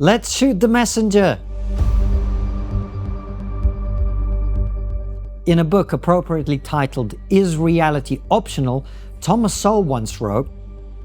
Let's shoot the messenger! In a book appropriately titled Is Reality Optional?, Thomas Sowell once wrote,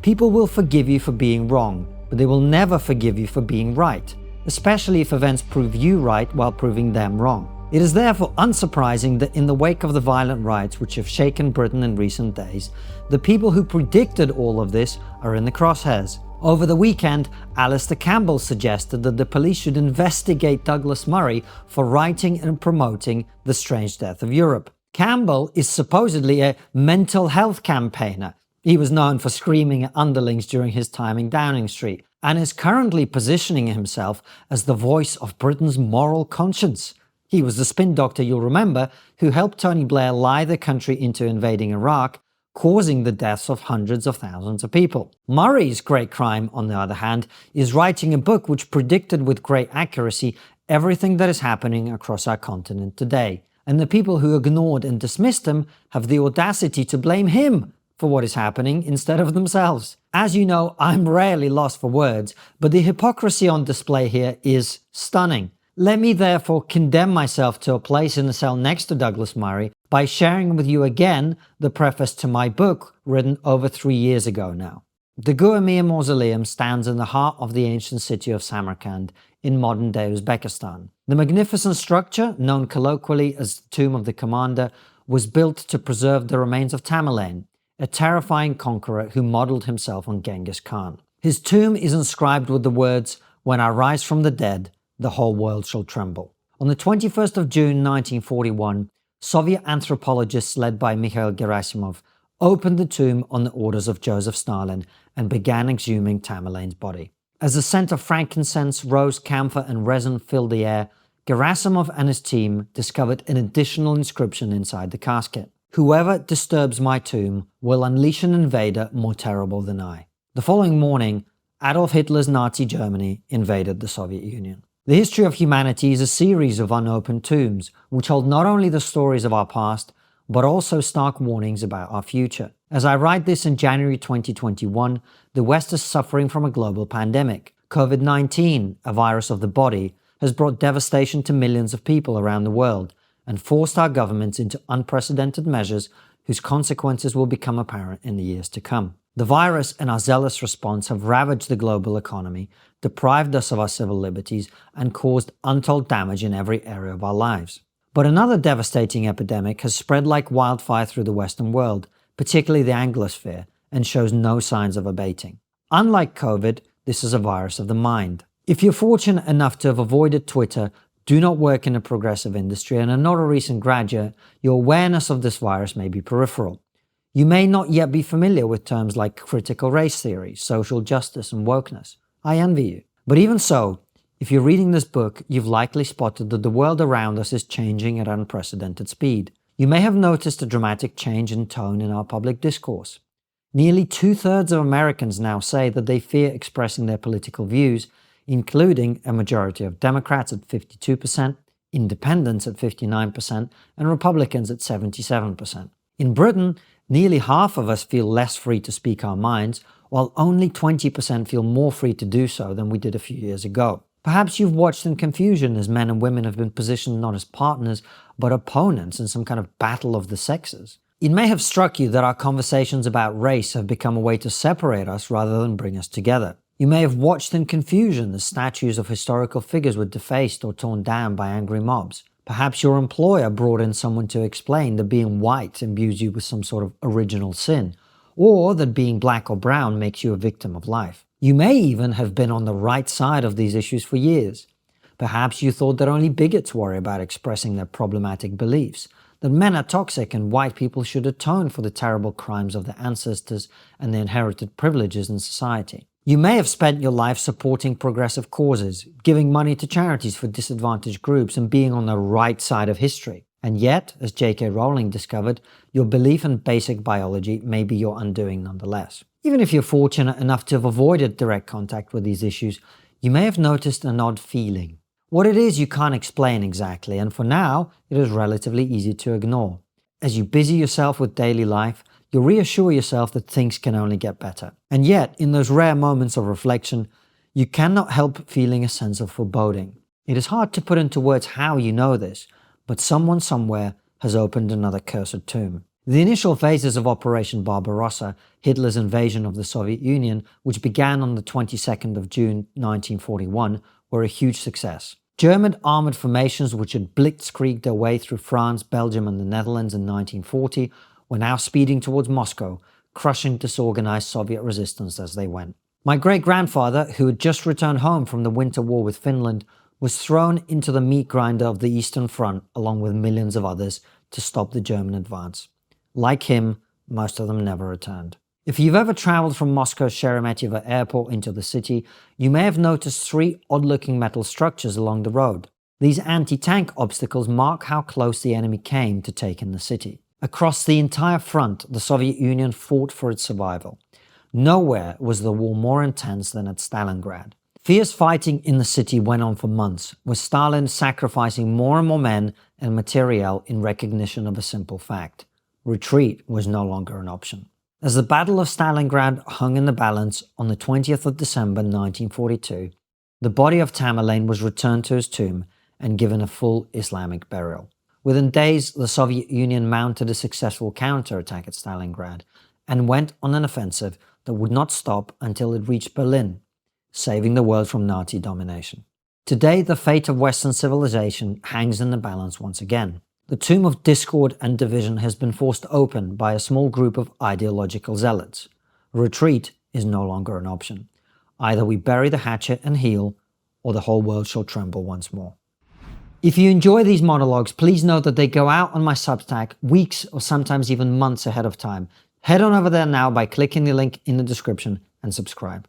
"People will forgive you for being wrong, but they will never forgive you for being right, especially if events prove you right while proving them wrong." It is therefore unsurprising that in the wake of the violent riots which have shaken Britain in recent days, the people who predicted all of this are in the crosshairs. Over the weekend, Alistair Campbell suggested that the police should investigate Douglas Murray for writing and promoting The Strange Death of Europe. Campbell is supposedly a mental health campaigner. He was known for screaming at underlings during his time in Downing Street, and is currently positioning himself as the voice of Britain's moral conscience. He was the spin doctor, you'll remember, who helped Tony Blair lie the country into invading Iraq, causing the deaths of hundreds of thousands of people. Murray's great crime, on the other hand, is writing a book which predicted with great accuracy everything that is happening across our continent today. And the people who ignored and dismissed him have the audacity to blame him for what is happening instead of themselves. As you know, I'm rarely lost for words, but the hypocrisy on display here is stunning. Let me therefore condemn myself to a place in the cell next to Douglas Murray by sharing with you again the preface to my book written over 3 years ago now. The Guamir Mausoleum stands in the heart of the ancient city of Samarkand in modern-day Uzbekistan. The magnificent structure, known colloquially as the Tomb of the Commander, was built to preserve the remains of Tamerlane, a terrifying conqueror who modelled himself on Genghis Khan. His tomb is inscribed with the words, "When I rise from the dead, the whole world shall tremble." On the 21st of June 1941, Soviet anthropologists led by Mikhail Gerasimov opened the tomb on the orders of Joseph Stalin and began exhuming Tamerlane's body. As the scent of frankincense, rose, camphor and resin filled the air, Gerasimov and his team discovered an additional inscription inside the casket. "Whoever disturbs my tomb will unleash an invader more terrible than I." The following morning, Adolf Hitler's Nazi Germany invaded the Soviet Union. The history of humanity is a series of unopened tombs, which hold not only the stories of our past, but also stark warnings about our future. As I write this in January 2021, the West is suffering from a global pandemic. COVID-19, a virus of the body, has brought devastation to millions of people around the world and forced our governments into unprecedented measures whose consequences will become apparent in the years to come. The virus and our zealous response have ravaged the global economy, deprived us of our civil liberties, and caused untold damage in every area of our lives. But another devastating epidemic has spread like wildfire through the Western world, particularly the Anglosphere, and shows no signs of abating. Unlike COVID, this is a virus of the mind. If you're fortunate enough to have avoided Twitter, do not work in a progressive industry, and are not a recent graduate, your awareness of this virus may be peripheral. You may not yet be familiar with terms like critical race theory, social justice, and wokeness. I envy you. But even so, if you're reading this book, you've likely spotted that the world around us is changing at unprecedented speed. You may have noticed a dramatic change in tone in our public discourse. Nearly 2/3 of Americans now say that they fear expressing their political views, including a majority of Democrats at 52%, Independents at 59%, and Republicans at 77%. In Britain, nearly half of us feel less free to speak our minds, while only 20% feel more free to do so than we did a few years ago. Perhaps you've watched in confusion as men and women have been positioned not as partners, but opponents in some kind of battle of the sexes. It may have struck you that our conversations about race have become a way to separate us rather than bring us together. You may have watched in confusion as statues of historical figures were defaced or torn down by angry mobs. Perhaps your employer brought in someone to explain that being white imbues you with some sort of original sin, or that being black or brown makes you a victim of life. You may even have been on the right side of these issues for years. Perhaps you thought that only bigots worry about expressing their problematic beliefs, that men are toxic and white people should atone for the terrible crimes of their ancestors and their inherited privileges in society. You may have spent your life supporting progressive causes, giving money to charities for disadvantaged groups, and being on the right side of history. And yet, as J.K. Rowling discovered, your belief in basic biology may be your undoing nonetheless. Even if you're fortunate enough to have avoided direct contact with these issues, you may have noticed an odd feeling. What it is you can't explain exactly, and for now, it is relatively easy to ignore. As you busy yourself with daily life, you reassure yourself that things can only get better. And yet, in those rare moments of reflection, You cannot help feeling a sense of foreboding. It is hard to put into words how you know this, but someone somewhere has opened another cursed tomb. The initial phases of Operation Barbarossa, Hitler's invasion of the Soviet Union, which began on the 22nd of June 1941, were a huge success. German armoured formations which had blitzkrieged their way through France, Belgium and the Netherlands in 1940 were now speeding towards Moscow, crushing disorganized Soviet resistance as they went. My great-grandfather, who had just returned home from the Winter War with Finland, was thrown into the meat grinder of the Eastern Front along with millions of others to stop the German advance. Like him, most of them never returned. If you've ever traveled from Moscow's Sheremetyevo airport into the city, you may have noticed 3 odd-looking metal structures along the road. These anti-tank obstacles mark how close the enemy came to taking the city. Across the entire front, the Soviet Union fought for its survival. Nowhere was the war more intense than at Stalingrad. Fierce fighting in the city went on for months, with Stalin sacrificing more and more men and materiel in recognition of a simple fact. Retreat was no longer an option. As the Battle of Stalingrad hung in the balance on the 20th of December 1942, the body of Tamerlane was returned to his tomb and given a full Islamic burial. Within days, the Soviet Union mounted a successful counterattack at Stalingrad and went on an offensive that would not stop until it reached Berlin, saving the world from Nazi domination. Today, the fate of Western civilization hangs in the balance once again. The tomb of discord and division has been forced open by a small group of ideological zealots. Retreat is no longer an option. Either we bury the hatchet and heal, or the whole world shall tremble once more. If you enjoy these monologues, please know that they go out on my Substack weeks or sometimes even months ahead of time. Head on over there now by clicking the link in the description and subscribe.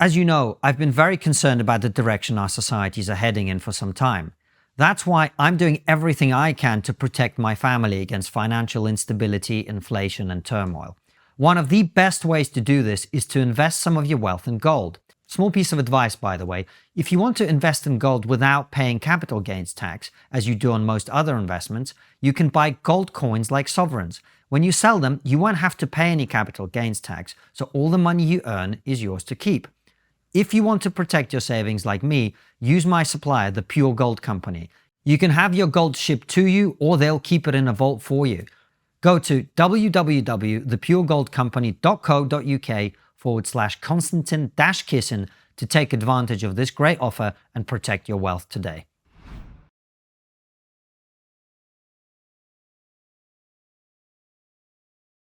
As you know, I've been very concerned about the direction our societies are heading in for some time. That's why I'm doing everything I can to protect my family against financial instability, inflation, and turmoil. One of the best ways to do this is to invest some of your wealth in gold. Small piece of advice, by the way, if you want to invest in gold without paying capital gains tax, as you do on most other investments, you can buy gold coins like sovereigns. When you sell them, you won't have to pay any capital gains tax, so all the money you earn is yours to keep. If you want to protect your savings like me, use my supplier, the Pure Gold Company. You can have your gold shipped to you, or they'll keep it in a vault for you. Go to www.thepuregoldcompany.co.uk/Konstantin-Kisin to take advantage of this great offer and protect your wealth today.